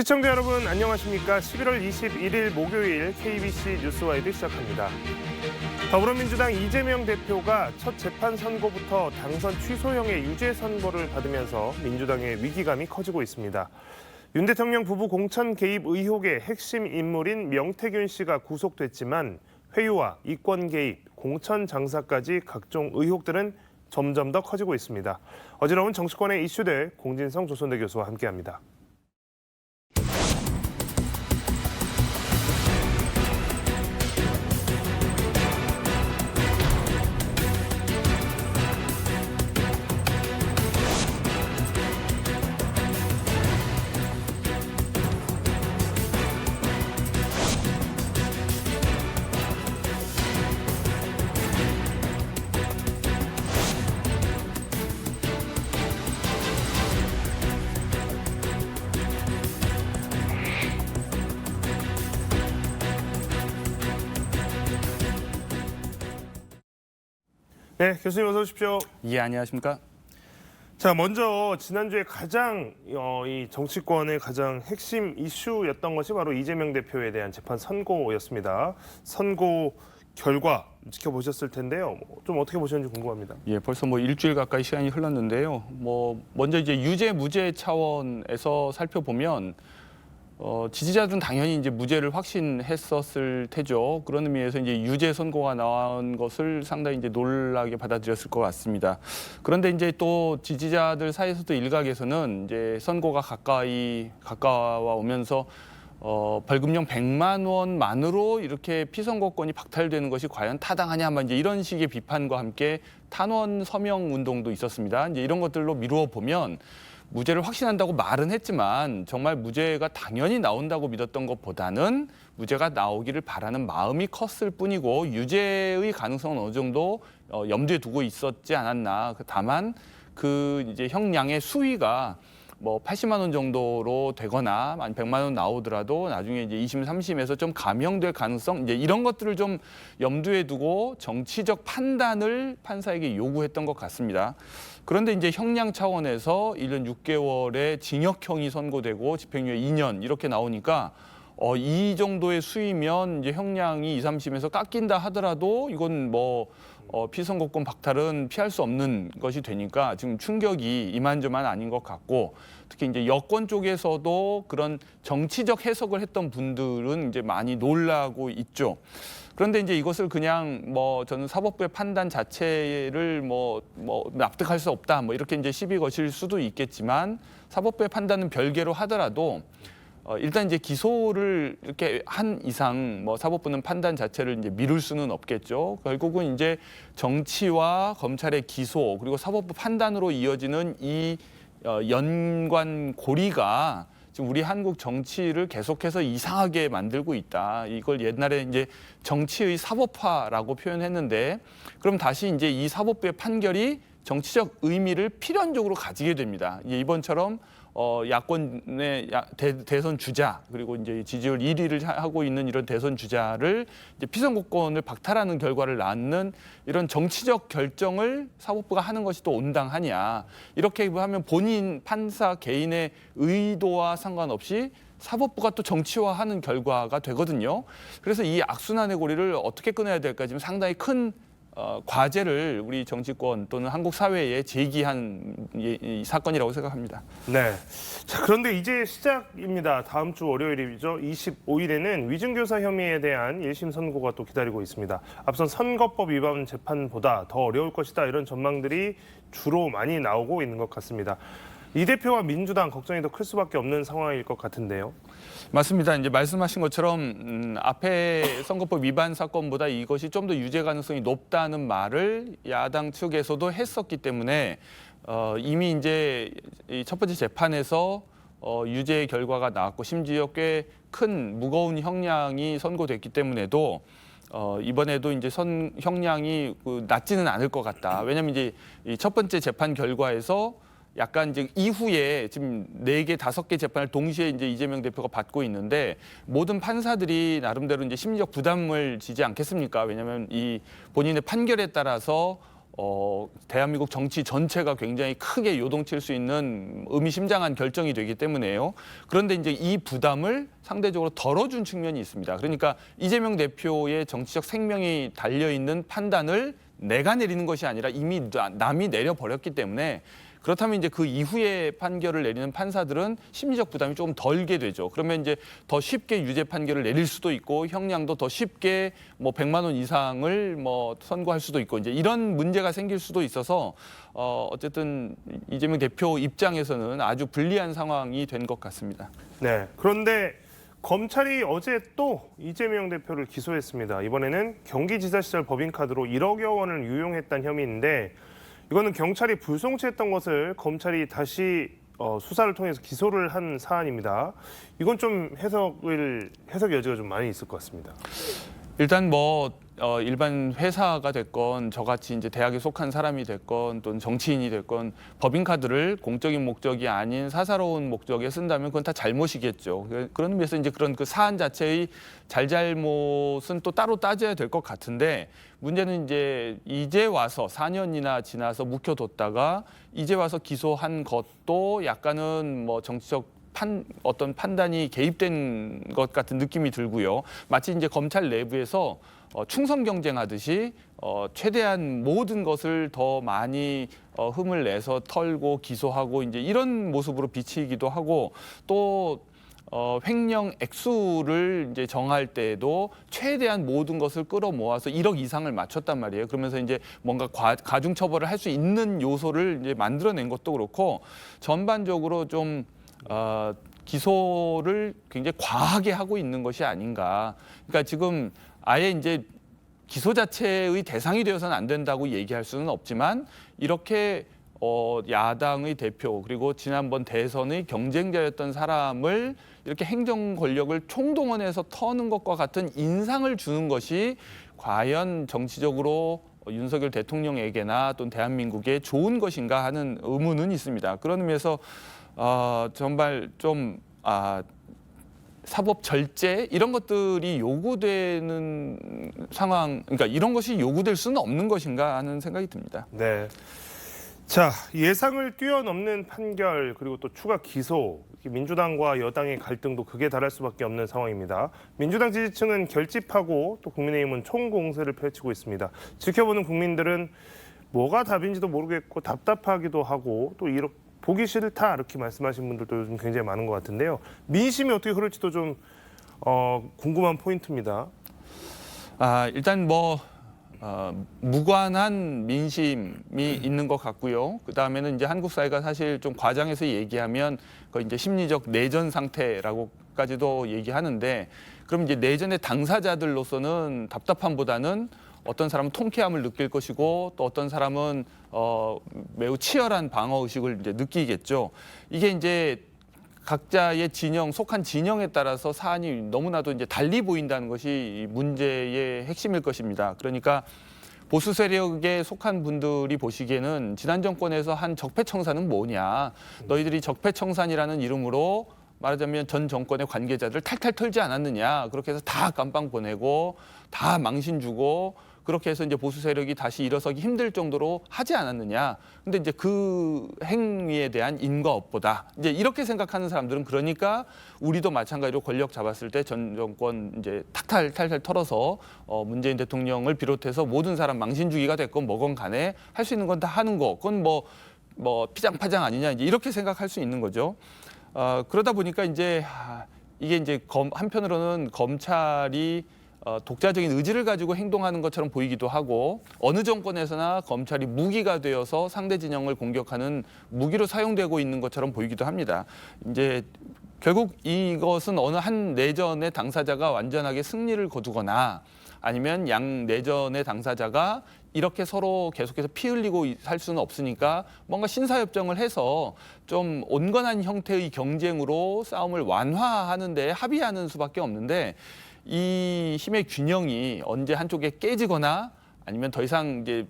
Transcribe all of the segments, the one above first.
시청자 여러분 안녕하십니까? 11월 21일 목요일 KBC 뉴스와이드 시작합니다. 더불어민주당 이재명 대표가 첫 재판 선고부터 당선 취소형의 유죄 선고를 받으면서 민주당의 위기감이 커지고 있습니다. 윤 대통령 부부 공천 개입 의혹의 핵심 인물인 명태균 씨가 구속됐지만 회유와 이권 개입, 공천 장사까지 각종 의혹들은 점점 더 커지고 있습니다. 어지러운 정치권의 이슈들 공진성 조선대 교수와 함께합니다. 네, 교수님 어서 오십시오. 예, 안녕하십니까? 자, 먼저 지난주에 가장 이 정치권의 가장 핵심 이슈였던 것이 바로 이재명 대표에 대한 재판 선고였습니다. 선고 결과 지켜보셨을 텐데요. 좀 어떻게 보셨는지 궁금합니다. 예, 벌써 일주일 가까이 시간이 흘렀는데요. 먼저 이제 유죄 무죄 차원에서 살펴보면 지지자들은 당연히 이제 무죄를 확신했었을 테죠. 그런 의미에서 이제 유죄 선고가 나온 것을 상당히 이제 놀라게 받아들였을 것 같습니다. 그런데 이제 또 지지자들 사이에서도 일각에서는 이제 선고가 가까워 오면서 벌금형 100만 원만으로 이렇게 피선거권이 박탈되는 것이 과연 타당하냐, 이제 이런 식의 비판과 함께 탄원 서명 운동도 있었습니다. 이제 이런 것들로 미루어 보면 무죄를 확신한다고 말은 했지만 정말 무죄가 당연히 나온다고 믿었던 것보다는 무죄가 나오기를 바라는 마음이 컸을 뿐이고 유죄의 가능성은 어느 정도 염두에 두고 있었지 않았나. 다만 그 이제 형량의 수위가 80만 원 정도로 되거나 한 100만 원 나오더라도 나중에 이제 2심, 3심에서 좀 감형될 가능성, 이제 이런 것들을 좀 염두에 두고 정치적 판단을 판사에게 요구했던 것 같습니다. 그런데 이제 형량 차원에서 1년 6개월의 징역형이 선고되고 집행유예 2년 이렇게 나오니까 이 정도의 수위면 이제 형량이 2, 3심에서 깎인다 하더라도 이건 피선거권 박탈은 피할 수 없는 것이 되니까 지금 충격이 이만저만 아닌 것 같고, 특히 이제 여권 쪽에서도 그런 정치적 해석을 했던 분들은 이제 많이 놀라고 있죠. 그런데 이제 이것을 그냥 저는 사법부의 판단 자체를 납득할 수 없다 이렇게 이제 시비 거실 수도 있겠지만, 사법부의 판단은 별개로 하더라도 일단 이제 기소를 이렇게 한 이상 사법부는 판단 자체를 이제 미룰 수는 없겠죠. 결국은 이제 정치와 검찰의 기소 그리고 사법부 판단으로 이어지는 이 연관 고리가 지금 우리 한국 정치를 계속해서 이상하게 만들고 있다. 이걸 옛날에 이제 정치의 사법화라고 표현했는데, 그럼 다시 이제 이 사법부의 판결이 정치적 의미를 필연적으로 가지게 됩니다. 이번처럼 야권의 대선 주자 그리고 이제 지지율 1위를 하고 있는 이런 대선 주자를 이제 피선거권을 박탈하는 결과를 낳는 이런 정치적 결정을 사법부가 하는 것이 또 온당하냐, 이렇게 하면 본인 판사 개인의 의도와 상관없이 사법부가 또 정치화하는 결과가 되거든요. 그래서 이 악순환의 고리를 어떻게 끊어야 될까 지금 상당히 큰 과제를 우리 정치권 또는 한국 사회에 제기한 이 사건이라고 생각합니다. 네. 자, 그런데 이제 시작입니다. 다음 주 월요일이죠. 25일에는 위증교사 혐의에 대한 1심 선고가 또 기다리고 있습니다. 앞선 선거법 위반 재판보다 더 어려울 것이다, 이런 전망들이 주로 많이 나오고 있는 것 같습니다. 이 대표와 민주당 걱정이 더 클 수밖에 없는 상황일 것 같은데요. 맞습니다. 이제 말씀하신 것처럼 앞에 선거법 위반 사건보다 이것이 좀 더 유죄 가능성이 높다는 말을 야당 측에서도 했었기 때문에 이미 이제 첫 번째 재판에서 유죄 결과가 나왔고, 심지어 꽤 큰 무거운 형량이 선고됐기 때문에도 이번에도 이제 형량이 낮지는 않을 것 같다. 왜냐하면 이제 이 첫 번째 재판 결과에서 약간 이제 이후에 지금 4개, 5개 재판을 동시에 이제 이재명 대표가 받고 있는데, 모든 판사들이 나름대로 이제 심리적 부담을 지지 않겠습니까? 왜냐하면 이 본인의 판결에 따라서 대한민국 정치 전체가 굉장히 크게 요동칠 수 있는 의미심장한 결정이 되기 때문에요. 그런데 이제 이 부담을 상대적으로 덜어준 측면이 있습니다. 그러니까 이재명 대표의 정치적 생명이 달려있는 판단을 내가 내리는 것이 아니라 이미 남이 내려버렸기 때문에 그렇다면 이제 그 이후에 판결을 내리는 판사들은 심리적 부담이 조금 덜게 되죠. 그러면 이제 더 쉽게 유죄 판결을 내릴 수도 있고 형량도 더 쉽게 뭐 100만 원 이상을 뭐 선고할 수도 있고 이제 이런 문제가 생길 수도 있어서 어쨌든 이재명 대표 입장에서는 아주 불리한 상황이 된 것 같습니다. 네. 그런데 검찰이 어제 또 이재명 대표를 기소했습니다. 이번에는 경기지사 시절 법인카드로 1억여 원을 유용했다는 혐의인데 이거는 경찰이 불송치했던 것을 검찰이 다시 수사를 통해서 기소를 한 사안입니다. 이건 좀 해석 여지가 좀 많이 있을 것 같습니다. 일단 일반 회사가 됐건 저같이 이제 대학에 속한 사람이 됐건 또는 정치인이 됐건 법인카드를 공적인 목적이 아닌 사사로운 목적에 쓴다면 그건 다 잘못이겠죠. 그런 의미에서 이제 그런 그 사안 자체의 잘잘못은 또 따로 따져야 될 것 같은데 문제는 이제 와서 4년이나 지나서 묵혀뒀다가 이제 와서 기소한 것도 약간은 뭐 정치적 어떤 판단이 개입된 것 같은 느낌이 들고요. 마치 이제 검찰 내부에서 충성 경쟁하듯이 최대한 모든 것을 더 많이 흠을 내서 털고 기소하고 이제 이런 모습으로 비치기도 하고 또 횡령 액수를 이제 정할 때에도 최대한 모든 것을 끌어모아서 1억 이상을 맞췄단 말이에요. 그러면서 이제 뭔가 가중 처벌을 할 수 있는 요소를 이제 만들어낸 것도 그렇고 전반적으로 좀 기소를 굉장히 과하게 하고 있는 것이 아닌가. 그러니까 지금 아예 이제 기소 자체의 대상이 되어서는 안 된다고 얘기할 수는 없지만 이렇게 야당의 대표 그리고 지난번 대선의 경쟁자였던 사람을 이렇게 행정 권력을 총동원해서 터는 것과 같은 인상을 주는 것이 과연 정치적으로 윤석열 대통령에게나 또는 대한민국에 좋은 것인가 하는 의문은 있습니다. 그런 의미에서 정말 좀 사법 절제 이런 것들이 요구되는 상황, 그러니까 이런 것이 요구될 수는 없는 것인가 하는 생각이 듭니다. 네. 자, 예상을 뛰어넘는 판결 그리고 또 추가 기소, 민주당과 여당의 갈등도 극에 달할 수밖에 없는 상황입니다. 민주당 지지층은 결집하고 또 국민의힘은 총공세를 펼치고 있습니다. 지켜보는 국민들은 뭐가 답인지도 모르겠고 답답하기도 하고 또 이렇게 보기 싫다 이렇게 말씀하신 분들도 요즘 굉장히 많은 것 같은데요. 민심이 어떻게 흐를지도 좀 궁금한 포인트입니다. 일단 무관한 민심이 있는 것 같고요. 그 다음에는 이제 한국 사회가 사실 좀 과장해서 얘기하면 거의 이제 심리적 내전 상태라고까지도 얘기하는데, 그럼 이제 내전의 당사자들로서는 답답함보다는 어떤 사람은 통쾌함을 느낄 것이고 또 어떤 사람은 매우 치열한 방어 의식을 이제 느끼겠죠. 이게 이제 각자의 진영, 속한 진영에 따라서 사안이 너무나도 이제 달리 보인다는 것이 이 문제의 핵심일 것입니다. 그러니까 보수 세력에 속한 분들이 보시기에는 지난 정권에서 한 적폐청산은 뭐냐. 너희들이 적폐청산이라는 이름으로 말하자면 전 정권의 관계자들 탈탈 털지 않았느냐. 그렇게 해서 다 감방 보내고 다 망신 주고 그렇게 해서 이제 보수 세력이 다시 일어서기 힘들 정도로 하지 않았느냐. 근데 이제 그 행위에 대한 인과 업보다. 이제 이렇게 생각하는 사람들은 그러니까 우리도 마찬가지로 권력 잡았을 때 전 정권 이제 탈탈 털어서 문재인 대통령을 비롯해서 모든 사람 망신 주기가 됐건 뭐건 간에 할 수 있는 건 다 하는 거. 그건 뭐 피장파장 아니냐. 이제 이렇게 생각할 수 있는 거죠. 그러다 보니까 이제 이게 이제 한편으로는 검찰이 독자적인 의지를 가지고 행동하는 것처럼 보이기도 하고 어느 정권에서나 검찰이 무기가 되어서 상대 진영을 공격하는 무기로 사용되고 있는 것처럼 보이기도 합니다. 이제 결국 이것은 어느 한 내전의 당사자가 완전하게 승리를 거두거나 아니면 양 내전의 당사자가 이렇게 서로 계속해서 피 흘리고 살 수는 없으니까 뭔가 신사협정을 해서 좀 온건한 형태의 경쟁으로 싸움을 완화하는 데 합의하는 수밖에 없는데 이 힘의 균형이 언제 한쪽에 깨지거나 아니면 더 이상 이제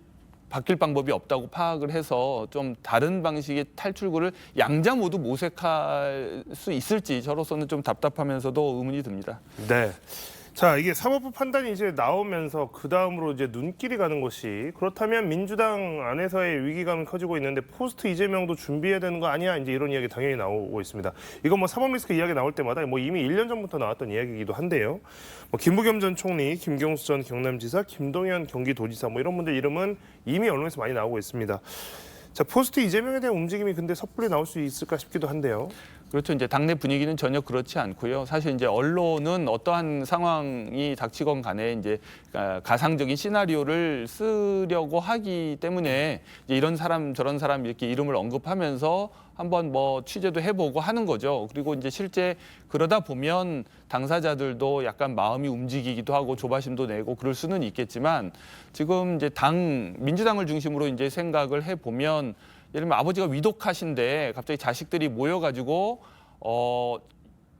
바뀔 방법이 없다고 파악을 해서 좀 다른 방식의 탈출구를 양자 모두 모색할 수 있을지 저로서는 좀 답답하면서도 의문이 듭니다. 네. 자, 이게 사법부 판단이 이제 나오면서 그 다음으로 이제 눈길이 가는 것이 그렇다면 민주당 안에서의 위기감이 커지고 있는데 포스트 이재명도 준비해야 되는 거 아니야? 이제 이런 이야기 당연히 나오고 있습니다. 이건 뭐 사법 리스크 이야기 나올 때마다 뭐 이미 1년 전부터 나왔던 이야기이기도 한데요. 뭐 김부겸 전 총리, 김경수 전 경남지사, 김동연 경기도지사 뭐 이런 분들 이름은 이미 언론에서 많이 나오고 있습니다. 자, 포스트 이재명에 대한 움직임이 근데 섣불리 나올 수 있을까 싶기도 한데요. 그렇죠. 이제 당내 분위기는 전혀 그렇지 않고요. 사실 이제 언론은 어떠한 상황이 닥치건 간에 이제 가상적인 시나리오를 쓰려고 하기 때문에 이제 이런 사람 저런 사람 이렇게 이름을 언급하면서 한번 뭐 취재도 해보고 하는 거죠. 그리고 이제 실제 그러다 보면 당사자들도 약간 마음이 움직이기도 하고 조바심도 내고 그럴 수는 있겠지만 지금 이제 민주당을 중심으로 이제 생각을 해보면 예를 들면 아버지가 위독하신데 갑자기 자식들이 모여가지고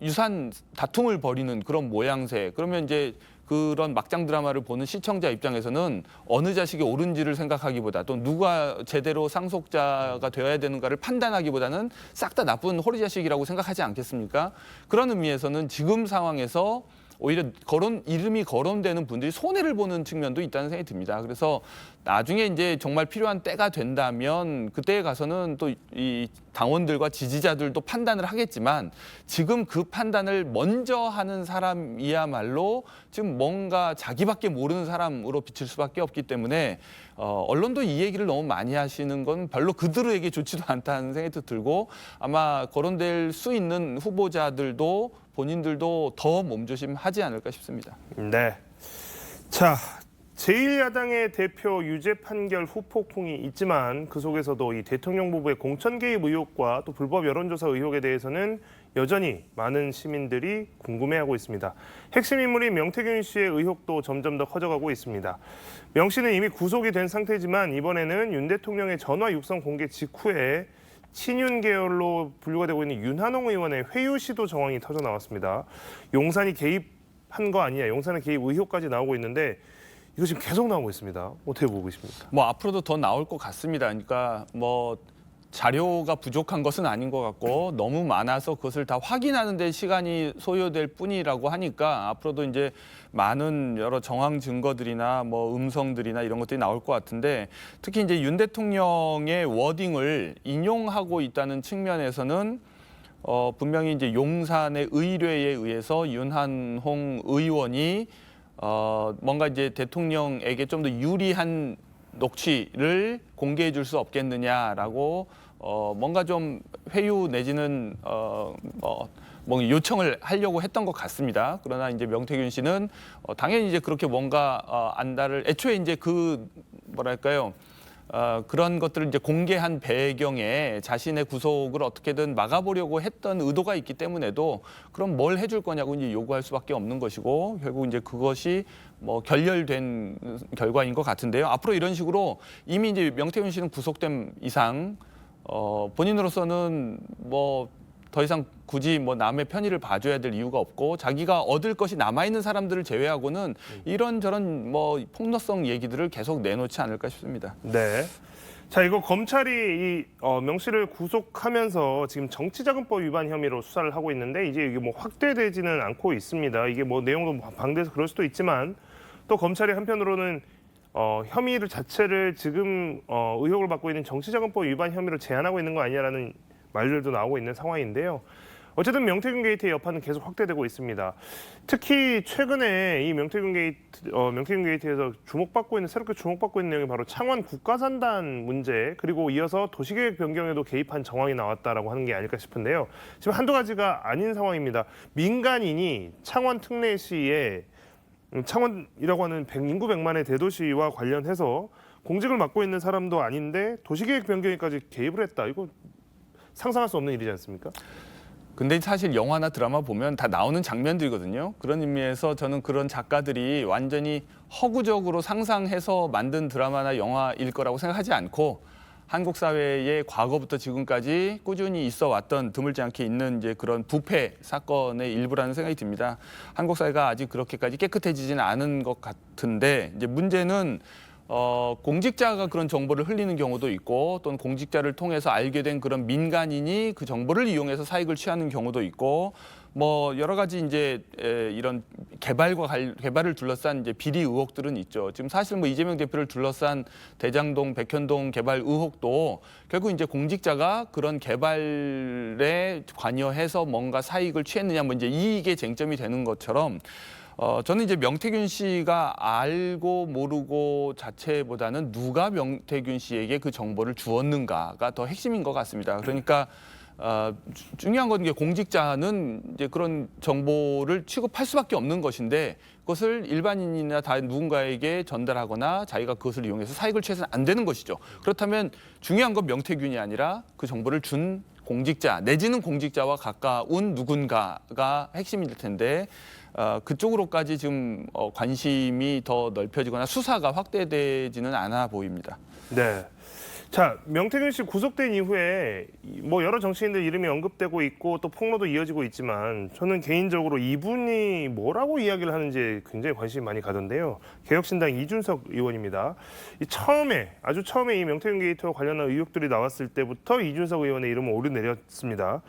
유산 다툼을 벌이는 그런 모양새. 그러면 이제 그런 막장 드라마를 보는 시청자 입장에서는 어느 자식이 옳은지를 생각하기보다 또 누가 제대로 상속자가 되어야 되는가를 판단하기보다는 싹 다 나쁜 호리 자식이라고 생각하지 않겠습니까? 그런 의미에서는 지금 상황에서 오히려 이름이 거론되는 분들이 손해를 보는 측면도 있다는 생각이 듭니다. 그래서 나중에 이제 정말 필요한 때가 된다면 그때에 가서는 또 이 당원들과 지지자들도 판단을 하겠지만 지금 그 판단을 먼저 하는 사람이야말로 지금 뭔가 자기밖에 모르는 사람으로 비칠 수밖에 없기 때문에 언론도 이 얘기를 너무 많이 하시는 건 별로 그들에게 좋지도 않다는 생각이 들고 아마 거론될 수 있는 후보자들도 본인들도 더 몸조심하지 않을까 싶습니다. 네. 자, 제1야당의 대표 유죄 판결 후폭풍이 있지만 그 속에서도 이 대통령 부부의 공천 개입 의혹과 또 불법 여론조사 의혹에 대해서는 여전히 많은 시민들이 궁금해하고 있습니다. 핵심 인물인 명태균 씨의 의혹도 점점 더 커져가고 있습니다. 명 씨는 이미 구속이 된 상태지만 이번에는 윤 대통령의 전화 육성 공개 직후에 친윤 계열로 분류가 되고 있는 윤한홍 의원의 회유 시도 정황이 터져 나왔습니다. 용산이 개입한 거 아니냐, 용산의 개입 의혹까지 나오고 있는데 이거 지금 계속 나오고 있습니다. 어떻게 보고 계십니까? 뭐 앞으로도 더 나올 것 같습니다. 그러니까 뭐 자료가 부족한 것은 아닌 것 같고 너무 많아서 그것을 다 확인하는 데 시간이 소요될 뿐이라고 하니까 앞으로도 이제 많은 여러 정황 증거들이나 뭐 음성들이나 이런 것들이 나올 것 같은데 특히 이제 윤 대통령의 워딩을 인용하고 있다는 측면에서는 분명히 이제 용산의 의뢰에 의해서 윤한홍 의원이 뭔가 이제 대통령에게 좀 더 유리한 녹취를 공개해 줄 수 없겠느냐라고 뭔가 좀 회유 내지는 뭐 요청을 하려고 했던 것 같습니다. 그러나 이제 명태균 씨는 당연히 이제 그렇게 뭔가 안달을 애초에 이제 그 뭐랄까요? 그런 것들을 이제 공개한 배경에 자신의 구속을 어떻게든 막아보려고 했던 의도가 있기 때문에도 그럼 뭘 해줄 거냐고 이제 요구할 수밖에 없는 것이고 결국 이제 그것이 뭐 결렬된 결과인 것 같은데요. 앞으로 이런 식으로 이미 이제 명태균 씨는 구속된 이상 본인으로서는 뭐 더 이상 굳이 뭐 남의 편의를 봐줘야 될 이유가 없고 자기가 얻을 것이 남아있는 사람들을 제외하고는 이런저런 뭐 폭로성 얘기들을 계속 내놓지 않을까 싶습니다. 네. 자, 이거 검찰이 명 씨를 구속하면서 지금 정치자금법 위반 혐의로 수사를 하고 있는데 이제 이게 뭐 확대되지는 않고 있습니다. 이게 뭐 내용도 방대해서 그럴 수도 있지만 또 검찰이 한편으로는 혐의를 자체를 지금 의혹을 받고 있는 정치자금법 위반 혐의로 제한하고 있는 거 아니냐라는 말들도 나오고 있는 상황인데요. 어쨌든 명태균 게이트의 여파는 계속 확대되고 있습니다. 특히 최근에 이 명태균 게이트에서 새롭게 주목받고 있는 내용이 바로 창원 국가산단 문제 그리고 이어서 도시계획 변경에도 개입한 정황이 나왔다라고 하는 게 아닐까 싶은데요. 지금 한두 가지가 아닌 상황입니다. 민간인이 창원 특례시에 창원이라고 하는 인구 100만의 대도시와 관련해서 공직을 맡고 있는 사람도 아닌데 도시계획 변경에까지 개입을 했다. 이거 상상할 수 없는 일이지 않습니까? 근데 사실 영화나 드라마 보면 다 나오는 장면들이거든요. 그런 의미에서 저는 그런 작가들이 완전히 허구적으로 상상해서 만든 드라마나 영화일 거라고 생각하지 않고 한국 사회의 과거부터 지금까지 꾸준히 있어 왔던 드물지 않게 있는 이제 그런 부패 사건의 일부라는 생각이 듭니다. 한국 사회가 아직 그렇게까지 깨끗해지지는 않은 것 같은데 이제 문제는 공직자가 그런 정보를 흘리는 경우도 있고 또는 공직자를 통해서 알게 된 그런 민간인이 그 정보를 이용해서 사익을 취하는 경우도 있고 뭐 여러 가지 이제 이런 개발을 둘러싼 이제 비리 의혹들은 있죠. 지금 사실 뭐 이재명 대표를 둘러싼 대장동, 백현동 개발 의혹도 결국 이제 공직자가 그런 개발에 관여해서 뭔가 사익을 취했느냐, 뭐 이제 이게 쟁점이 되는 것처럼. 저는 이제 명태균 씨가 알고 모르고 자체보다는 누가 명태균 씨에게 그 정보를 주었는가가 더 핵심인 것 같습니다. 그러니까 중요한 건 게 공직자는 이제 그런 정보를 취급할 수밖에 없는 것인데 그것을 일반인이나 다 누군가에게 전달하거나 자기가 그것을 이용해서 사익을 취해서는 안 되는 것이죠. 그렇다면 중요한 건 명태균이 아니라 그 정보를 준 공직자 내지는 공직자와 가까운 누군가가 핵심일 텐데 그쪽으로까지 지금 관심이 더 넓혀지거나 수사가 확대되지는 않아 보입니다. 네. 자, 명태균 씨 구속된 이후에 뭐 여러 정치인들 이름이 언급되고 있고 또 폭로도 이어지고 있지만 저는 개인적으로 이분이 뭐라고 이야기를 하는지 굉장히 관심이 많이 가던데요. 개혁신당 이준석 의원입니다. 아주 처음에 이 명태균 게이트와 관련한 의혹들이 나왔을 때부터 이준석 의원의 이름을 오르내렸습니다.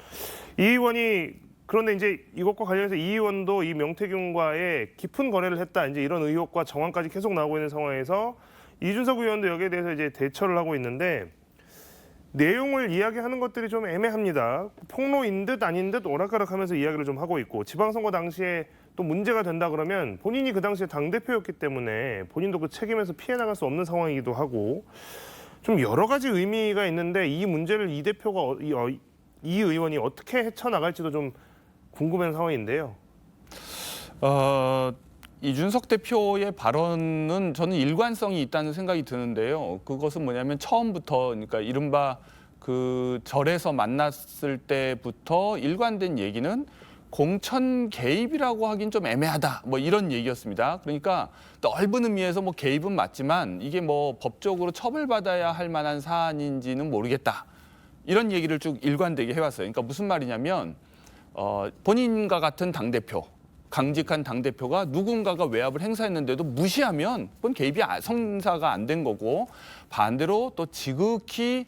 이 의원이 그런데 이제 이것과 관련해서 이 의원도 이 명태균과의 깊은 거래를 했다, 이제 이런 의혹과 정황까지 계속 나오고 있는 상황에서 이준석 의원도 여기에 대해서 이제 대처를 하고 있는데 내용을 이야기하는 것들이 좀 애매합니다. 폭로인 듯 아닌 듯 오락가락하면서 이야기를 좀 하고 있고, 지방선거 당시에 또 문제가 된다 그러면 본인이 그 당시에 당대표였기 때문에 본인도 그 책임에서 피해 나갈 수 없는 상황이기도 하고, 좀 여러 가지 의미가 있는데 이 문제를 이 대표가 이 의원이 어떻게 헤쳐나갈지도 좀 궁금한 상황인데요. 이준석 대표의 발언은 저는 일관성이 있다는 생각이 드는데요. 그것은 뭐냐면 처음부터, 그러니까 이른바 그 절에서 만났을 때부터 일관된 얘기는 공천 개입이라고 하긴 좀 애매하다, 뭐 이런 얘기였습니다. 그러니까 넓은 의미에서 뭐 개입은 맞지만 이게 뭐 법적으로 처벌받아야 할 만한 사안인지는 모르겠다, 이런 얘기를 쭉 일관되게 해왔어요. 그러니까 무슨 말이냐면 본인과 같은 당대표, 강직한 당대표가 누군가가 외압을 행사했는데도 무시하면 그건 개입이 성사가 안 된 거고, 반대로 또 지극히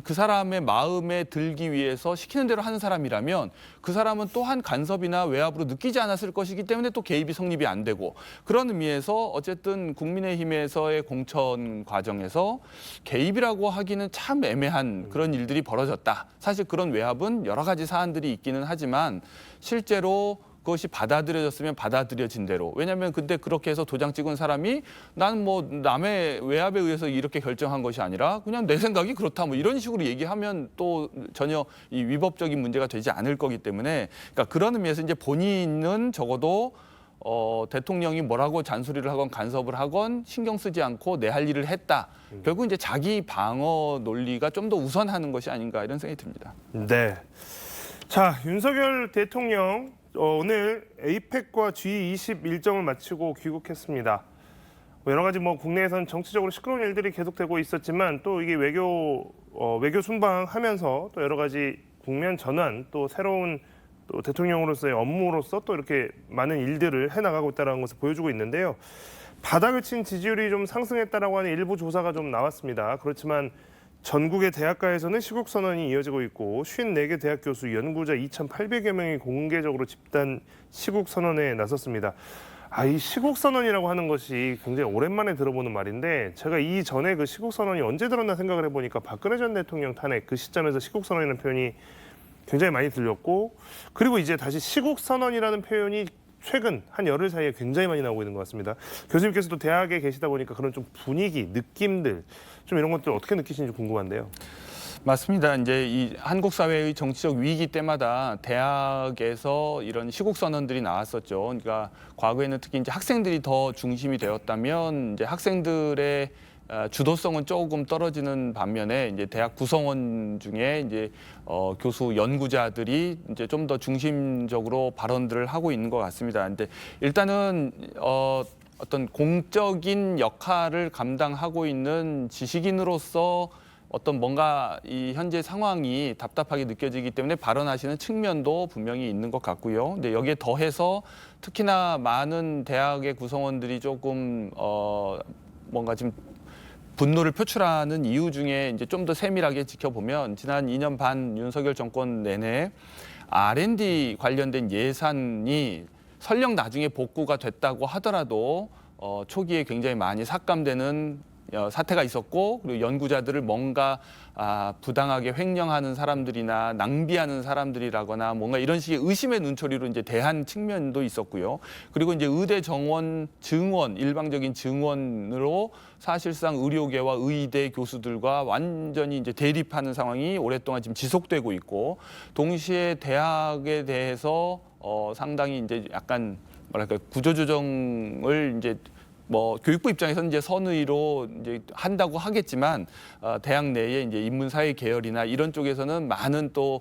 그 사람의 마음에 들기 위해서 시키는 대로 하는 사람이라면 그 사람은 또한 간섭이나 외압으로 느끼지 않았을 것이기 때문에 또 개입이 성립이 안 되고, 그런 의미에서 어쨌든 국민의힘에서의 공천 과정에서 개입이라고 하기는 참 애매한 그런 일들이 벌어졌다. 사실 그런 외압은 여러 가지 사안들이 있기는 하지만 실제로 그것이 받아들여졌으면 받아들여진 대로, 왜냐하면 근데 그렇게 해서 도장 찍은 사람이 난 뭐 남의 외압에 의해서 이렇게 결정한 것이 아니라 그냥 내 생각이 그렇다, 뭐 이런 식으로 얘기하면 또 전혀 이 위법적인 문제가 되지 않을 거기 때문에, 그러니까 그런 의미에서 이제 본인은 적어도 대통령이 뭐라고 잔소리를 하건 간섭을 하건 신경 쓰지 않고 내 할 일을 했다. 결국 이제 자기 방어 논리가 좀 더 우선하는 것이 아닌가, 이런 생각이 듭니다. 네. 자, 윤석열 대통령 오늘 에이펙과 G20 일정을 마치고 귀국했습니다. 여러 가지 뭐 국내에선 정치적으로 시끄러운 일들이 계속되고 있었지만 또 이게 외교 순방하면서 또 여러 가지 국면 전환, 또 새로운 또 대통령으로서의 업무로서 또 이렇게 많은 일들을 해나가고 있다는 것을 보여주고 있는데요. 바닥을 친 지지율이 좀 상승했다라고 하는 일부 조사가 좀 나왔습니다. 그렇지만 전국의 대학가에서는 시국 선언이 이어지고 있고 54개 대학 교수, 연구자 2,800여 명이 공개적으로 집단 시국 선언에 나섰습니다. 이 시국 선언이라고 하는 것이 굉장히 오랜만에 들어보는 말인데, 제가 이전에 그 시국 선언이 언제 들었나 생각을 해보니까 박근혜 전 대통령 탄핵 그 시점에서 시국 선언이라는 표현이 굉장히 많이 들렸고, 그리고 이제 다시 시국 선언이라는 표현이 최근 한 열흘 사이에 굉장히 많이 나오고 있는 것 같습니다. 교수님께서도 대학에 계시다 보니까 그런 좀 분위기, 느낌들 좀 이런 것들 어떻게 느끼시는지 궁금한데요. 맞습니다. 이제 이 한국 사회의 정치적 위기 때마다 대학에서 이런 시국 선언들이 나왔었죠. 그러니까 과거에는 특히 이제 학생들이 더 중심이 되었다면 이제 학생들의 주도성은 조금 떨어지는 반면에 이제 대학 구성원 중에 이제 교수 연구자들이 이제 좀 더 중심적으로 발언들을 하고 있는 것 같습니다. 근데 일단은 어떤 공적인 역할을 감당하고 있는 지식인으로서 어떤 뭔가 이 현재 상황이 답답하게 느껴지기 때문에 발언하시는 측면도 분명히 있는 것 같고요. 근데 여기에 더해서 특히나 많은 대학의 구성원들이 조금 뭔가 지금 분노를 표출하는 이유 중에 이제 좀 더 세밀하게 지켜보면 지난 2년 반 윤석열 정권 내내 R&D 관련된 예산이 설령 나중에 복구가 됐다고 하더라도 초기에 굉장히 많이 삭감되는 사태가 있었고, 그리고 연구자들을 뭔가 부당하게 횡령하는 사람들이나 낭비하는 사람들이라거나 뭔가 이런 식의 의심의 눈초리로 이제 대한 측면도 있었고요. 그리고 이제 의대 정원, 증원, 일방적인 증원으로 사실상 의료계와 의대 교수들과 완전히 이제 대립하는 상황이 오랫동안 지금 지속되고 있고, 동시에 대학에 대해서 상당히 이제 약간 뭐랄까 구조조정을 이제 교육부 입장에서는 이제 선의로 이제 한다고 하겠지만 대학 내에 이제 인문사회 계열이나 이런 쪽에서는 많은 또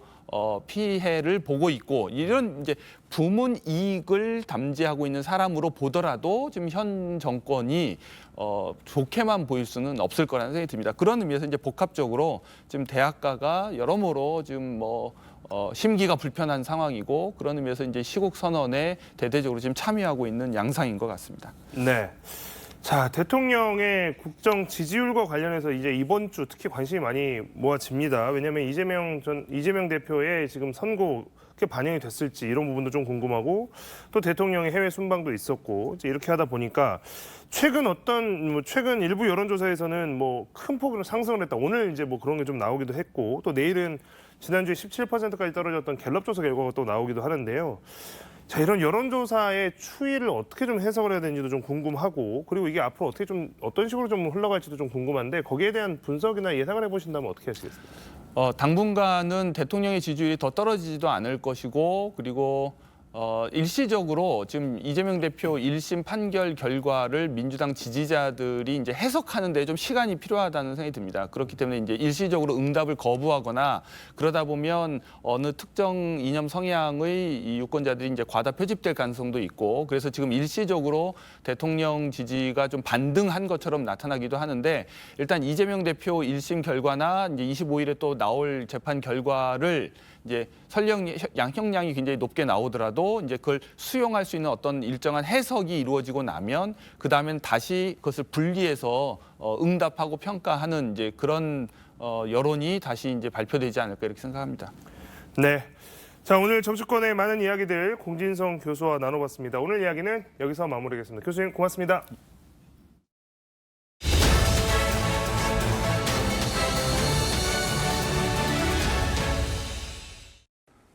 피해를 보고 있고, 이런 이제 부문 이익을 담지하고 있는 사람으로 보더라도 지금 현 정권이 좋게만 보일 수는 없을 거라는 생각이 듭니다. 그런 의미에서 이제 복합적으로 지금 대학가가 여러모로 지금 심기가 불편한 상황이고, 그런 의미에서 이제 시국 선언에 대대적으로 지금 참여하고 있는 양상인 것 같습니다. 네. 자, 대통령의 국정 지지율과 관련해서 이제 이번 주 특히 관심이 많이 모아집니다. 왜냐하면 이재명 대표의 지금 선거 그 반영이 됐을지 이런 부분도 좀 궁금하고, 또 대통령의 해외 순방도 있었고, 이제 이렇게 하다 보니까 최근 일부 여론조사에서는 큰 폭으로 상승을 했다. 오늘 이제 그런 게 좀 나오기도 했고, 또 내일은 지난주에 17%까지 떨어졌던 갤럽 조사 결과가 또 나오기도 하는데요. 자, 이런 여론조사의 추이를 어떻게 좀 해석을 해야 되는지도 좀 궁금하고, 그리고 이게 앞으로 어떤 식으로 좀 흘러갈지도 좀 궁금한데, 거기에 대한 분석이나 예상을 해보신다면 어떻게 하시겠습니까? 당분간은 대통령의 지지율이 더 떨어지지도 않을 것이고, 그리고 일시적으로 지금 이재명 대표 1심 판결 결과를 민주당 지지자들이 이제 해석하는 데 좀 시간이 필요하다는 생각이 듭니다. 그렇기 때문에 이제 일시적으로 응답을 거부하거나 그러다 보면 어느 특정 이념 성향의 이 유권자들이 이제 과다 표집될 가능성도 있고, 그래서 지금 일시적으로 대통령 지지가 좀 반등한 것처럼 나타나기도 하는데, 일단 이재명 대표 1심 결과나 이제 25일에 또 나올 재판 결과를 이제 설령 양형량이 굉장히 높게 나오더라도 이제 그걸 수용할 수 있는 어떤 일정한 해석이 이루어지고 나면 그 다음엔 다시 그것을 분리해서 응답하고 평가하는 이제 그런 여론이 다시 이제 발표되지 않을까 이렇게 생각합니다. 네. 자, 오늘 정치권의 많은 이야기들 공진성 교수와 나눠봤습니다. 오늘 이야기는 여기서 마무리하겠습니다. 교수님 고맙습니다.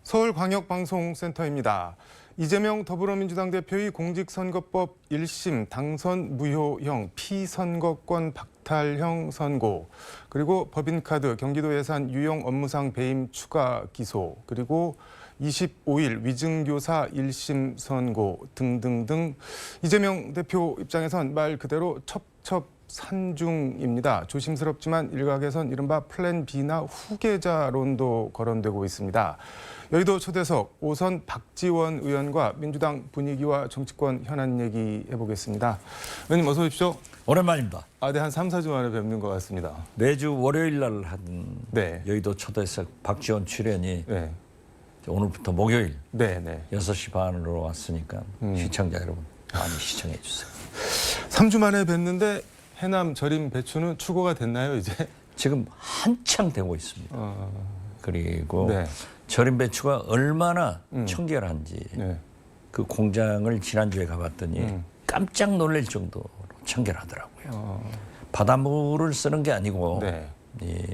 서울광역방송센터입니다. 이재명 더불어민주당 대표의 공직선거법 1심 당선 무효형 피선거권 박탈형 선고, 그리고 법인카드 경기도 예산 유용 업무상 배임 추가 기소, 그리고 25일 위증교사 1심 선고 등등등 이재명 대표 입장에선 말 그대로 첩첩산중입니다. 조심스럽지만 일각에선 이른바 플랜 B나 후계자론도 거론되고 있습니다. 여의도 초대석 5선 박지원 의원과 민주당 분위기와 정치권 현안 얘기 해보겠습니다. 의원님 어서 오십시오. 오랜만입니다. 네, 한 3, 4주 만에 뵙는 것 같습니다. 매주 월요일 날 한 네. 여의도 초대석 박지원 출연이 네. 오늘부터 목요일 네, 네. 6시 반으로 왔으니까 시청자 여러분 많이 시청해 주세요. 3주 만에 뵀는데 해남 절임 배추는 출고가 됐나요, 이제? 지금 한창 되고 있습니다. 그리고 네. 절임 배추가 얼마나 청결한지 네. 그 공장을 지난주에 가봤더니 깜짝 놀랄 정도로 청결하더라고요. 바닷물을 쓰는 게 아니고 네. 이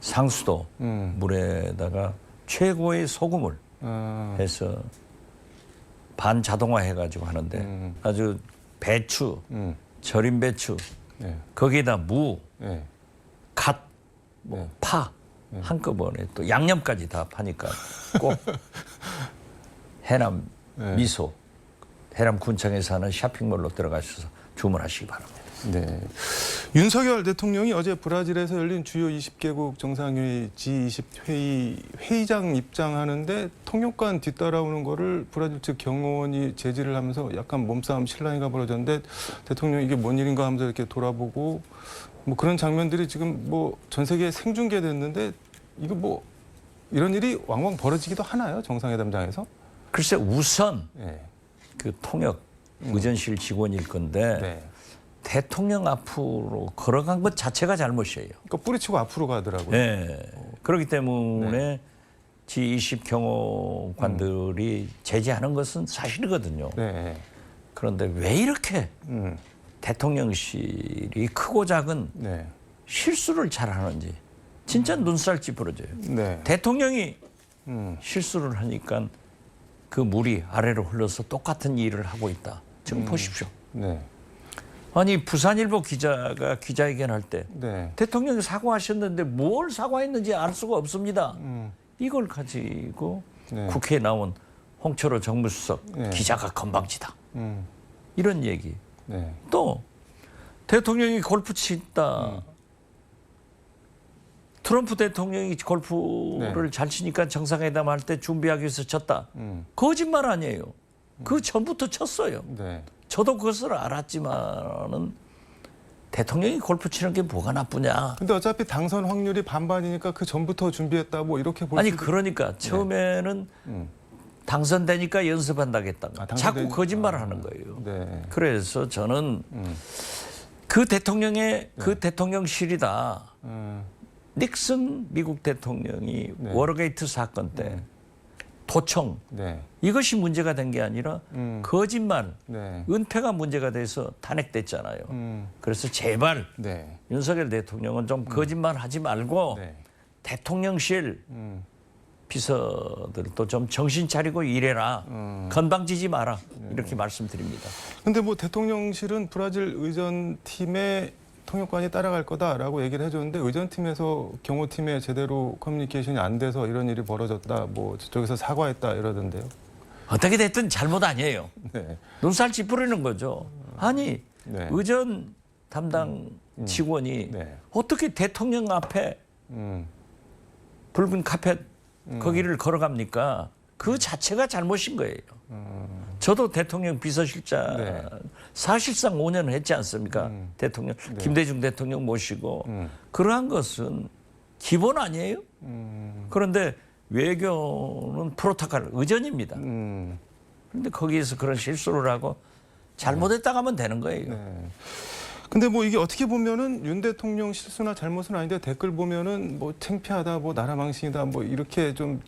상수도 물에다가 최고의 소금을 해서 반자동화 해가지고 하는데 아주 배추, 절임 배추, 네. 거기에다 무, 네. 갓, 네. 파 한꺼번에 또 양념까지 다 파니까 꼭 해남 네. 미소, 해남 군청에서 하는 쇼핑몰로 들어가셔서 주문하시기 바랍니다. 네. 윤석열 대통령이 어제 브라질에서 열린 주요 20개국 정상회의 G20 회의장 입장하는데 통역관 뒤따라오는 거를 브라질 측 경호원이 제지를 하면서 약간 몸싸움 실랑이가 벌어졌는데, 대통령이 이게 뭔 일인가 하면서 이렇게 돌아보고 그런 장면들이 지금 전 세계에 생중계됐는데, 이거 이런 일이 왕왕 벌어지기도 하나요, 정상회담장에서? 글쎄 우선 네. 그 통역 의전실 직원일 건데 네. 대통령 앞으로 걸어간 것 자체가 잘못이에요. 그러니까 뿌리치고 앞으로 가더라고요. 네. 그렇기 때문에 G20 경호관들이 제지하는 것은 사실이거든요. 네. 그런데 왜 이렇게 대통령실이 크고 작은 네. 실수를 잘하는지 진짜 눈살 찌푸려져요. 네. 대통령이 음. 실수를 하니까 그 물이 아래로 흘러서 똑같은 일을 하고 있다. 지금 보십시오. 네. 아니 부산일보 기자가 기자회견할 때 네. 대통령이 사과하셨는데 뭘 사과했는지 알 수가 없습니다. 이걸 가지고 네. 국회에 나온 홍철호 정무수석 네. 기자가 건방지다. 음. 이런 얘기. 네. 또 대통령이 골프 친다. 트럼프 대통령이 골프를 네. 잘 치니까 정상회담 할 때 준비하기 위해서 쳤다. 음. 거짓말 아니에요. 그 전부터 쳤어요. 네. 저도 그것을 알았지만은 대통령이 골프 치는 게 뭐가 나쁘냐. 근데 어차피 당선 확률이 반반이니까 그 전부터 준비했다 뭐 이렇게 볼 아니 수도. 그러니까 처음에는 음. 당선되니까 연습한다겠다가 아, 자꾸 거짓말을 하는 거예요. 네. 그래서 저는 그 대통령의 그 대통령실이다. 음. 닉슨 미국 대통령이 네. 워터게이트 사건 때 도청 네. 이것이 문제가 된 게 아니라 거짓말, 네. 은폐가 문제가 돼서 탄핵됐잖아요. 음. 그래서 제발 네. 윤석열 대통령은 좀 거짓말 하지 말고 네. 대통령실 비서들도 좀 정신 차리고 일해라. 건방지지 마라. 이렇게 말씀드립니다. 근데 뭐 대통령실은 브라질 의전팀의 통역관이 따라갈 거다라고 얘기를 해줬는데 의전팀에서 경호팀에 제대로 커뮤니케이션이 안 돼서 이런 일이 벌어졌다. 뭐 저쪽에서 사과했다 이러던데요. 어떻게 됐든 잘못 아니에요. 네. 눈살 찌푸리는 거죠. 아니 네. 의전 담당 직원이 네. 어떻게 대통령 앞에 음. 붉은 카펫 거기를 걸어갑니까? 그 자체가 잘못인 거예요. 저도 대통령 비서실장 네. 사실상 5년을 했지 않습니까? 대통령 김대중 대통령 모시고 그러한 것은 기본 아니에요? 그런데 외교는 프로토콜 의전입니다. 그런데 거기에서 그런 실수를 하고 잘못했다고 하면 되는 거예요. 네. 근데 뭐 이게 어떻게 보면은 윤 대통령 실수나 잘못은 아닌데 댓글 보면은 뭐 창피하다, 뭐 나라 망신이다, 뭐 이렇게 좀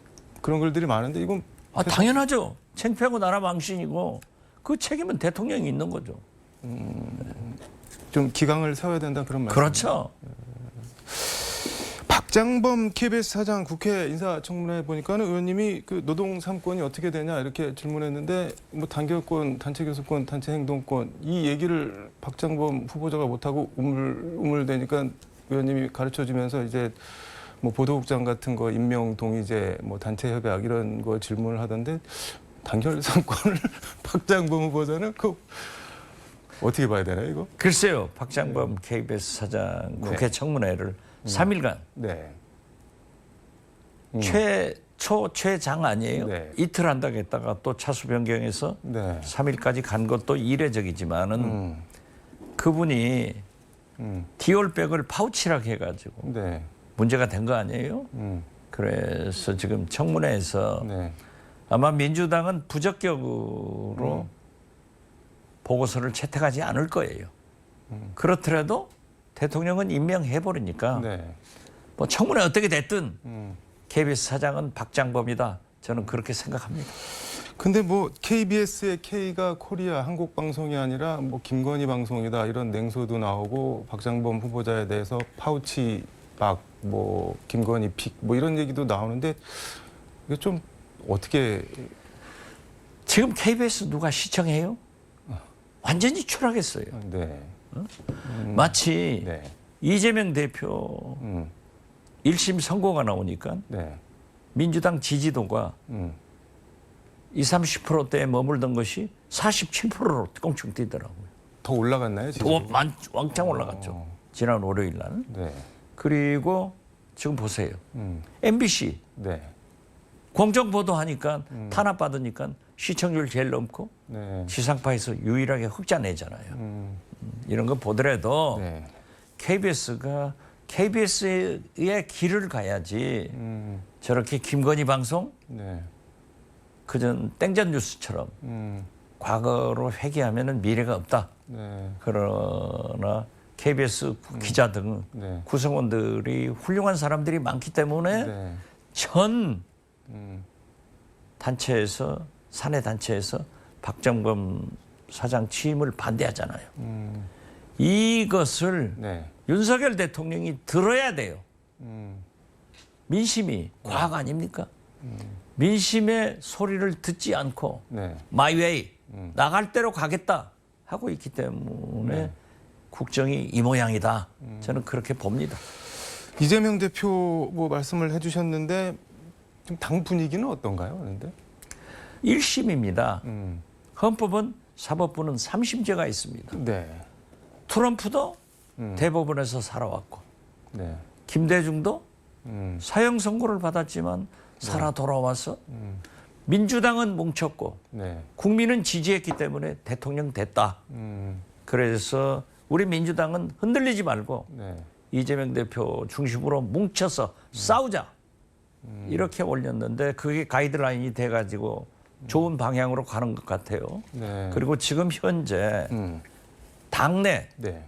그런 글들이 많은데 이건 아, 당연하죠. 창피하고 나라 망신이고 그 책임은 대통령이 있는 거죠. 좀 기강을 세워야 된다 그런 말씀. 그렇죠. 박장범 KBS 사장 국회 인사청문회 보니까는 의원님이 그 노동 3권이 어떻게 되냐 이렇게 질문했는데 뭐 단결권, 단체 교섭권, 단체 행동권 이 얘기를 박장범 후보자가 못하고 우물대니까 의원님이 가르쳐주면서 이제 뭐 보도국장 같은 거 임명 동의제, 뭐 단체 협약 이런 거 질문을 하던데 단결 3권을 박장범 후보자는 그 어떻게 봐야 되나요 이거? 글쎄요. 박장범 KBS 사장 국회 청문회를 3일간 네. 최장 아니에요? 네. 이틀 한다고 했다가 또 차수 변경해서 네. 3일까지 간 것도 이례적이지만은 그분이 디올백을 파우치라고 해가지고 네. 문제가 된 거 아니에요? 그래서 지금 청문회에서 네. 아마 민주당은 부적격으로 보고서를 채택하지 않을 거예요. 그렇더라도 대통령은 임명해버리니까 네. 뭐 청문회 어떻게 됐든 KBS 사장은 박장범이다. 저는 그렇게 생각합니다. 근데 뭐 KBS의 K가 코리아 한국 방송이 아니라 뭐 김건희 방송이다 이런 냉소도 나오고 박장범 후보자에 대해서 파우치 박 뭐 김건희 픽 뭐 이런 얘기도 나오는데 이게 좀 어떻게 지금 KBS 누가 시청해요? 완전히 추락했어요. 네. 마치 네. 이재명 대표 1심 선고가 나오니까 네. 민주당 지지도가 20, 30%대에 머물던 것이 47%로 껑충 뛰더라고요. 더 올라갔나요 지금? 더 왕창 올라갔죠. 지난 월요일 날. 네. 그리고 지금 보세요. MBC 네. 공정보도하니까 탄압받으니까 시청률 제일 높고 네. 지상파에서 유일하게 흑자 내잖아요. 이런 거 보더라도 네. KBS가 KBS의 길을 가야지 저렇게 김건희 방송 네. 그전 땡전 뉴스처럼 과거로 회귀하면 미래가 없다. 네. 그러나 KBS 기자 등 네. 구성원들이 훌륭한 사람들이 많기 때문에 네. 전 단체에서 사내 단체에서 박정범 사장 취임을 반대하잖아요. 이것을 네. 윤석열 대통령이 들어야 돼요. 민심이 과학 아닙니까? 민심의 소리를 듣지 않고 네. 마이웨이 나갈 대로 가겠다 하고 있기 때문에 국정이 이 모양이다. 저는 그렇게 봅니다. 이재명 대표 뭐 말씀을 해주셨는데 좀 당 분위기는 어떤가요? 그런데 1심입니다. 헌법은 사법부는 3심제가 있습니다. 네. 트럼프도 대법원에서 살아왔고 네. 김대중도 사형 선고를 받았지만 살아 돌아와서 민주당은 뭉쳤고 네. 국민은 지지했기 때문에 대통령 됐다. 그래서 우리 민주당은 흔들리지 말고 네. 이재명 대표 중심으로 뭉쳐서 싸우자. 이렇게 올렸는데 그게 가이드라인이 돼가지고 좋은 방향으로 가는 것 같아요. 네. 그리고 지금 현재 당내 네.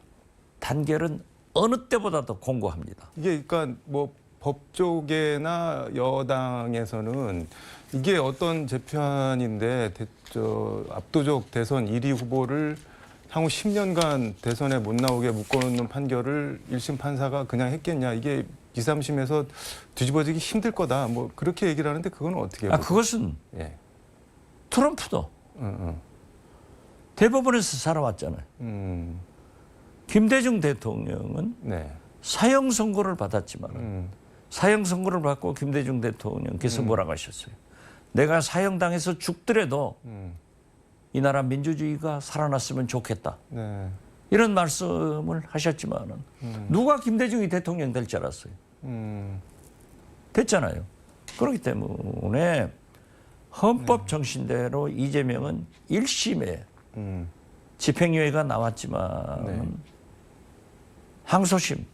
단결은 어느 때보다도 공고합니다. 이게 그러니까 뭐 법조계나 여당에서는 이게 어떤 재판인데 압도적 대선 1위 후보를 향후 10년간 대선에 못 나오게 묶어놓는 판결을 1심 판사가 그냥 했겠냐. 이게 2, 3심에서 뒤집어지기 힘들 거다. 뭐 그렇게 얘기를 하는데 그건 어떻게 보세요? 그것은 예. 트럼프도 대법원에서 살아왔잖아요. 김대중 대통령은 네. 사형 선고를 받았지만 사형 선고를 받고 김대중 대통령께서 뭐라고 하셨어요? 내가 사형당해서 죽더라도 이 나라 민주주의가 살아났으면 좋겠다. 네. 이런 말씀을 하셨지만은 누가 김대중이 대통령 될 줄 알았어요? 됐잖아요. 그렇기 때문에 헌법 정신대로 이재명은 1심에 집행유예가 나왔지만 네. 항소심,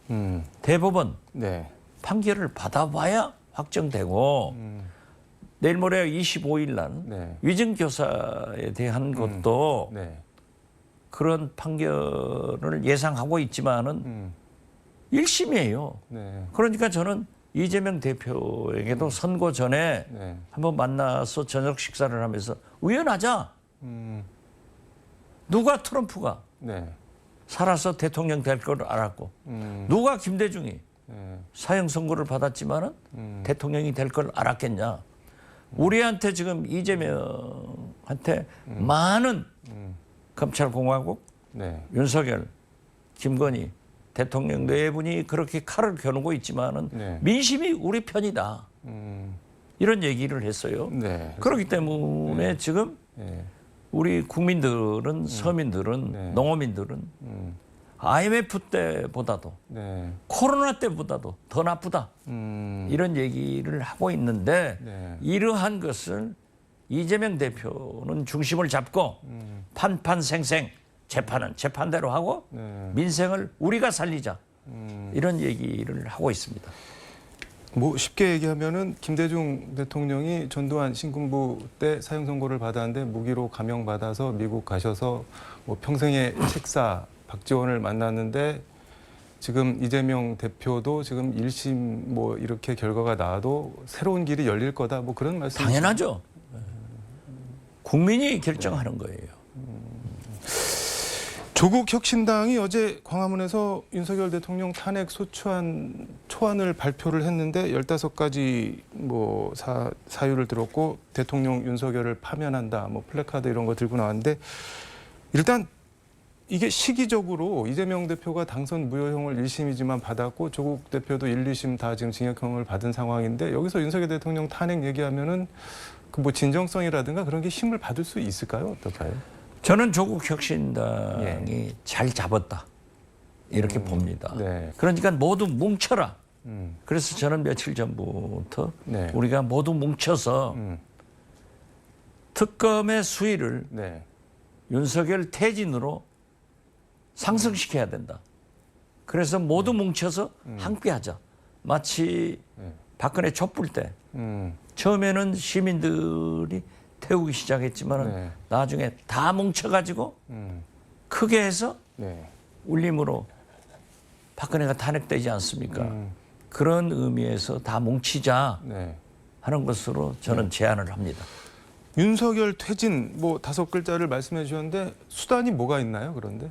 대법원 네. 판결을 받아봐야 확정되고 내일 모레 25일 날 네. 위증교사에 대한 것도 네. 그런 판결을 예상하고 있지만은 1심이에요. 네. 그러니까 저는 이재명 대표에게도 선거 전에 네. 한번 만나서 저녁 식사를 하면서 의논하자. 누가 트럼프가 네. 살아서 대통령 될 걸 알았고 누가 김대중이 네. 사형 선고를 받았지만은 대통령이 될 걸 알았겠냐. 우리한테 지금 이재명한테 많은 검찰공화국, 네. 윤석열, 김건희 대통령 내분이 그렇게 칼을 겨누고 있지만은 네. 민심이 우리 편이다. 이런 얘기를 했어요. 네. 그렇기 때문에 지금 네. 우리 국민들은 서민들은 네. 농어민들은 IMF 때보다도 네. 코로나 때보다도 더 나쁘다. 이런 얘기를 하고 있는데 네. 이러한 것을 이재명 대표는 중심을 잡고 판판생생 재판은 재판대로 하고 네. 민생을 우리가 살리자. 이런 얘기를 하고 있습니다. 뭐 쉽게 얘기하면은 김대중 대통령이 전두환 신군부 때 사형 선고를 받았는데 무기로 감형받아서 미국 가셔서 뭐 평생의 책사 박지원을 만났는데 지금 이재명 대표도 지금 1심 뭐 이렇게 결과가 나와도 새로운 길이 열릴 거다 뭐 그런 말씀. 당연하죠. 국민이 결정하는 거예요. 조국 혁신당이 어제 광화문에서 윤석열 대통령 탄핵 초안을 발표를 했는데 15가지 뭐 사유를 들었고 대통령 윤석열을 파면한다 뭐 플래카드 이런 거 들고 나왔는데 일단 이게 시기적으로 이재명 대표가 당선 무효형을 1심이지만 받았고 조국 대표도 1, 2심 다 지금 징역형을 받은 상황인데 여기서 윤석열 대통령 탄핵 얘기하면은 그 뭐 진정성이라든가 그런 게 힘을 받을 수 있을까요? 어떨까요? 저는 조국 혁신당이 잘 잡았다. 이렇게 봅니다. 네. 그러니까 모두 뭉쳐라. 그래서 저는 며칠 전부터 네. 우리가 모두 뭉쳐서 특검의 수위를 네. 윤석열 퇴진으로 상승시켜야 된다. 그래서 모두 뭉쳐서 함께하자. 마치 박근혜 촛불 때 처음에는 시민들이 태우기 시작했지만 네. 나중에 다 뭉쳐가지고 크게 해서 네. 울림으로 박근혜가 탄핵되지 않습니까? 그런 의미에서 다 뭉치자 네. 하는 것으로 저는 제안을 합니다. 윤석열 퇴진 뭐 5글자를 말씀해 주셨는데 수단이 뭐가 있나요? 그런데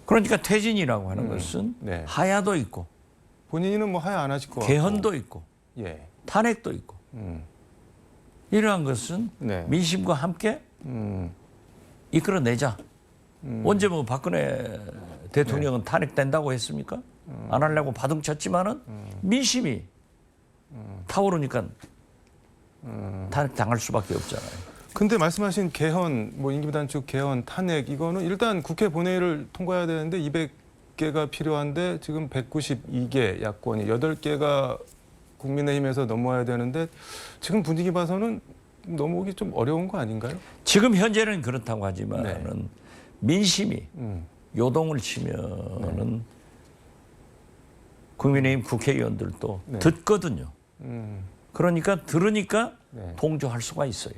그러니까 퇴진이라고 하는 것은 네. 하야도 있고 본인은 뭐 하야 안 하실 것 같고 개헌도 있고 예. 탄핵도 있고 이러한 것은 네. 민심과 함께 이끌어내자. 언제 뭐 박근혜 대통령은 탄핵된다고 했습니까? 안 하려고 바둥쳤지만은 민심이 타오르니까 탄핵당할 수밖에 없잖아요. 근데 말씀하신 개헌, 뭐 임기 단축 개헌, 탄핵 이거는 일단 국회 본회의를 통과해야 되는데 200개가 필요한데 지금 192개 야권이 8개가 국민의힘에서 넘어와야 되는데 지금 분위기 봐서는 넘어오기 좀 어려운 거 아닌가요? 지금 현재는 그렇다고 하지만은 민심이 요동을 치면은 국민의힘 국회의원들도 네. 듣거든요. 그러니까 들으니까 네. 동조할 수가 있어요.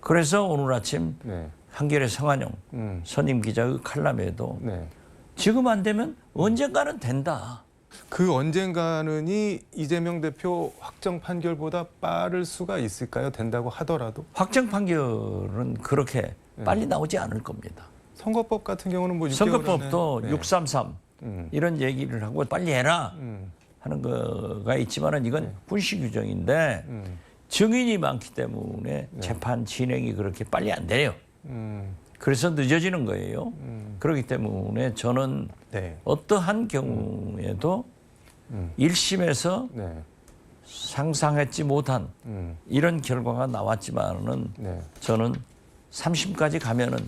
그래서 오늘 아침 네. 한겨레 성한용 선임 기자의 칼럼에도 네. 지금 안 되면 언젠가는 된다. 그 언젠가는이 이재명 대표 확정 판결보다 빠를 수가 있을까요? 된다고 하더라도 확정 판결은 그렇게 네. 빨리 나오지 않을 겁니다. 선거법 같은 경우는 뭐 6개월 선거법도 안에 633 이런 얘기를 하고 빨리 해라 음. 하는 거가 있지만은 이건 군시 규정인데 증인이 많기 때문에 재판 진행이 그렇게 빨리 안 돼요. 그래서 늦어지는 거예요. 그렇기 때문에 저는 네. 어떠한 경우에도 1심에서 네. 상상했지 못한 이런 결과가 나왔지만은 네. 저는 3심까지 가면은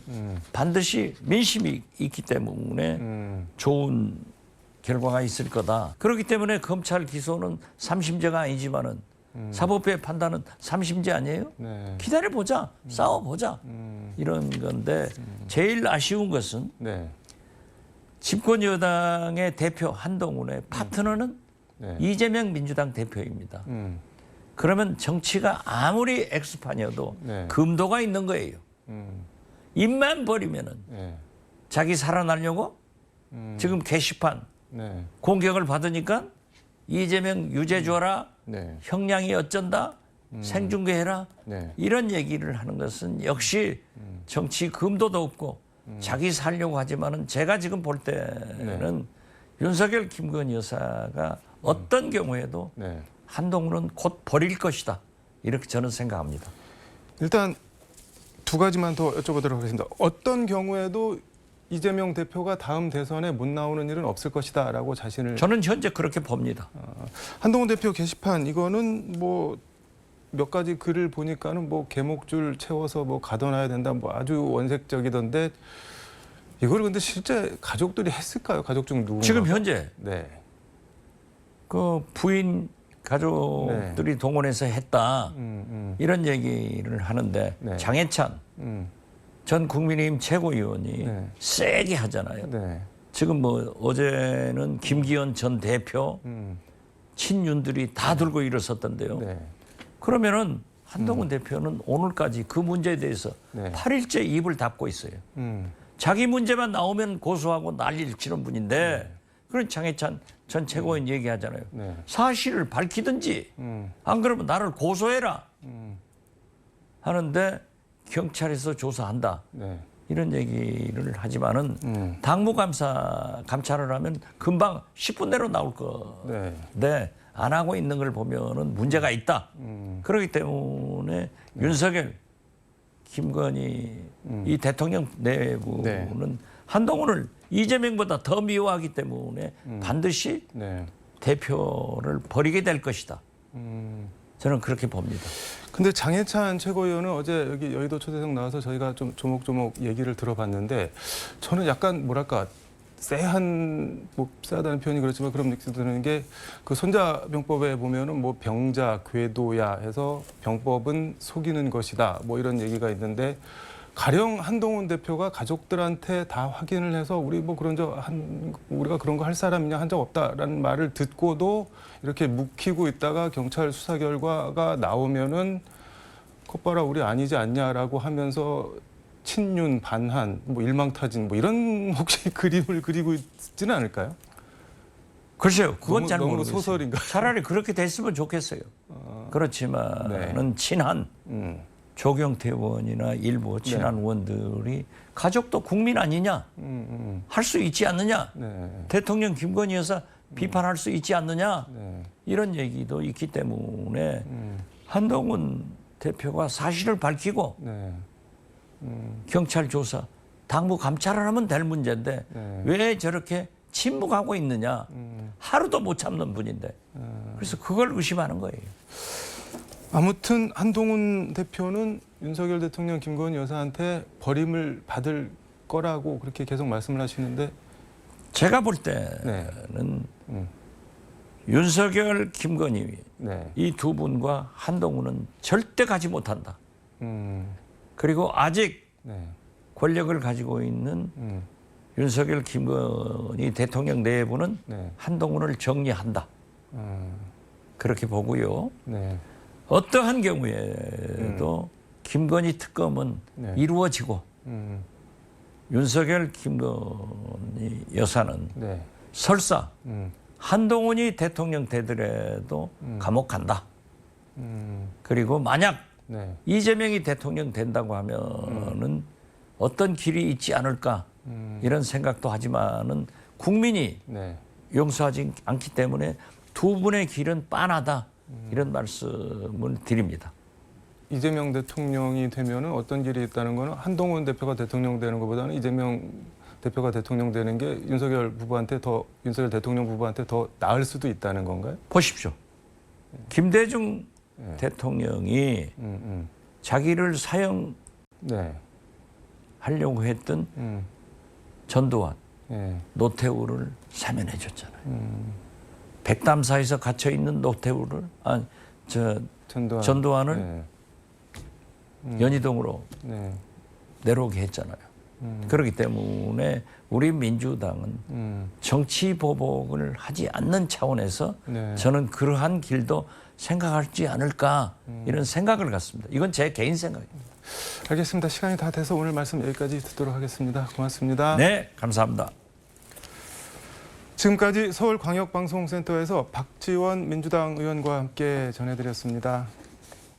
반드시 민심이 있기 때문에 좋은 결과가 있을 거다. 그렇기 때문에 검찰 기소는 3심제가 아니지만은 사법부의 판단은 3심제 아니에요? 네. 기다려보자, 싸워보자 이런 건데 제일 아쉬운 것은 네. 집권 여당의 대표 한동훈의 파트너는 네. 이재명 민주당 대표입니다. 그러면 정치가 아무리 엑스판이어도 네. 금도가 있는 거예요. 입만 버리면은 네. 자기 살아나려고 지금 게시판 네. 공격을 받으니까 이재명 유죄 줘라, 네. 형량이 어쩐다, 생중계해라 네. 이런 얘기를 하는 것은 역시 정치 금도도 없고 자기 살려고 하지만은 제가 지금 볼 때는 윤석열 김건희 여사가 어떤 경우에도 네. 한동훈은 곧 버릴 것이다 이렇게 저는 생각합니다. 일단 두 가지만 더 여쭤보도록 하겠습니다. 어떤 경우에도 이재명 대표가 다음 대선에 못 나오는 일은 없을 것이다라고 자신을 저는 현재 그렇게 봅니다. 한동훈 대표 게시판 이거는 뭐 몇 가지 글을 보니까는 뭐 개목줄 채워서 뭐 가둬놔야 된다 뭐 아주 원색적이던데 이걸 근데 실제 가족들이 했을까요? 가족 중 누군가? 지금 현재 네. 그 부인 가족들이 동원해서 했다 이런 얘기를 하는데 네. 장해찬 전 국민의힘 최고위원이 네. 세게 하잖아요. 네. 지금 뭐 어제는 김기현 전 대표 친윤들이 다 들고 일어섰던데요. 네. 그러면은 한동훈 대표는 오늘까지 그 문제에 대해서 네. 8일째 입을 닫고 있어요. 자기 문제만 나오면 고소하고 난리를 치는 분인데 그런 장해찬 전 최고위원 얘기하잖아요. 네. 사실을 밝히든지 안 그러면 나를 고소해라 하는데 경찰에서 조사한다. 네. 이런 얘기를 하지만은 당무감찰을 하면 금방 10분 내로 나올 건데 네. 안 하고 있는 걸 보면은 문제가 있다. 그렇기 때문에 윤석열, 김건희 이 대통령 내부는 한동훈을 이재명보다 더 미워하기 때문에 반드시 네. 대표를 버리게 될 것이다. 저는 그렇게 봅니다. 근데 장해찬 최고위원은 어제 여기 여의도 초대석 나와서 저희가 좀 조목조목 얘기를 들어봤는데 저는 약간 뭐랄까 쎄한 뭐 쎄하다는 표현이 그렇지만 그런 느낌이 드는 게 그 손자병법에 보면은 뭐 병자 궤도야 해서 병법은 속이는 것이다 뭐 이런 얘기가 있는데 가령 한동훈 대표가 가족들한테 다 확인을 해서 우리 뭐 그런 우리가 그런 거 할 사람이냐 한 적 없다라는 말을 듣고도 이렇게 묵히고 있다가 경찰 수사 결과가 나오면은 콧바라 우리 아니지 않냐라고 하면서 친윤 반한 뭐 일망타진 뭐 이런 혹시 그림을 그리고 있지는 않을까요? 글쎄요, 그건 잘 너무 모르겠어요. 소설인가? 차라리 그렇게 됐으면 좋겠어요. 그렇지만은 친한 조경태 의원이나 일부 친한 의원들이 가족도 국민 아니냐 할 수 있지 않느냐 대통령 김건희 여사 비판할 수 있지 않느냐 이런 얘기도 있기 때문에 한동훈 대표가 사실을 밝히고 경찰 조사 당무 감찰을 하면 될 문제인데 왜 저렇게 침묵하고 있느냐 하루도 못 참는 분인데 그래서 그걸 의심하는 거예요. 아무튼 한동훈 대표는 윤석열 대통령 김건희 여사한테 버림을 받을 거라고 그렇게 계속 말씀을 하시는데 제가 볼 때는 윤석열, 김건희 이 두 분과 한동훈은 절대 가지 못한다. 그리고 아직 권력을 가지고 있는 윤석열, 김건희 대통령 내부는 한동훈을 정리한다. 그렇게 보고요. 어떠한 경우에도 김건희 특검은 이루어지고 윤석열, 김건희 여사는 설사 한동훈이 대통령 되더라도 감옥 간다. 그리고 만약 이재명이 대통령 된다고 하면은 어떤 길이 있지 않을까 이런 생각도 하지만은 국민이 용서하지 않기 때문에 두 분의 길은 빤하다 이런 말씀을 드립니다. 이재명 대통령이 되면은 어떤 길이 있다는 거는 한동훈 대표가 대통령 되는 것보다는 이재명 대표가 대통령 되는 게 윤석열 대통령 부부한테 더 나을 수도 있다는 건가요? 보십시오. 김대중 대통령이 자기를 사형하려고 했던 전두환, 노태우를 사면해 줬잖아요. 백담사에서 갇혀 있는 노태우를 전두환을 연희동으로 내려오게 했잖아요. 그렇기 때문에 우리 민주당은 정치 보복을 하지 않는 차원에서 저는 그러한 길도 생각할지 않을까 이런 생각을 갖습니다. 이건 제 개인 생각입니다. 알겠습니다. 시간이 다 돼서 오늘 말씀 여기까지 듣도록 하겠습니다. 고맙습니다. 네, 감사합니다. 지금까지 서울광역방송센터에서 박지원 민주당 의원과 함께 전해드렸습니다.